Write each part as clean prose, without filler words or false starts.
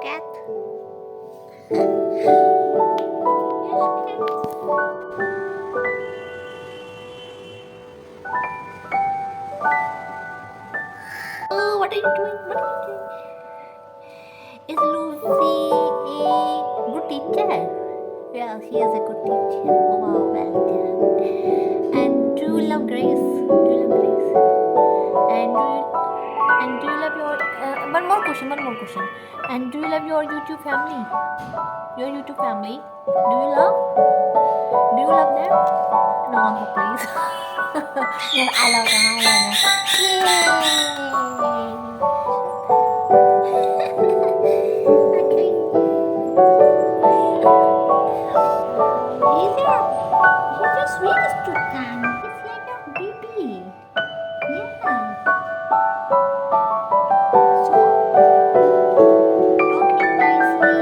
cat? Yes, cat. Oh, what are you doing? What are you doing? Is Lucy a good teacher? Yeah, she is a good teacher. Oh, wow, well done. And do you love Grace? Do you love Grace? And do you love your one more question? One more question. And do you love your YouTube family? Your YouTube family? Do you love? Do you love them? No answer, please. Yes, I love them. I love them. Yay! Okay. He's your sweetest toucan. He's like a baby. Yeah. So talk him nicely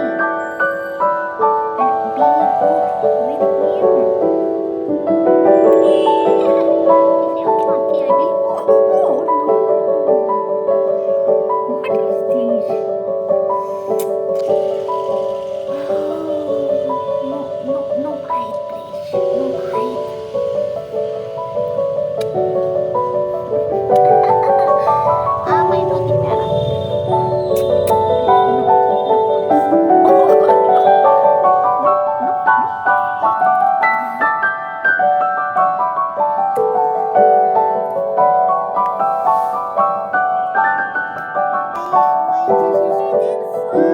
and be good with him. He say okay, okay, I will. Oh, no. What is this? Oh, no, no, no bite, please. No bite. Ah, my naughty parrot. No, no, please. No, no, no. Why did you say that far?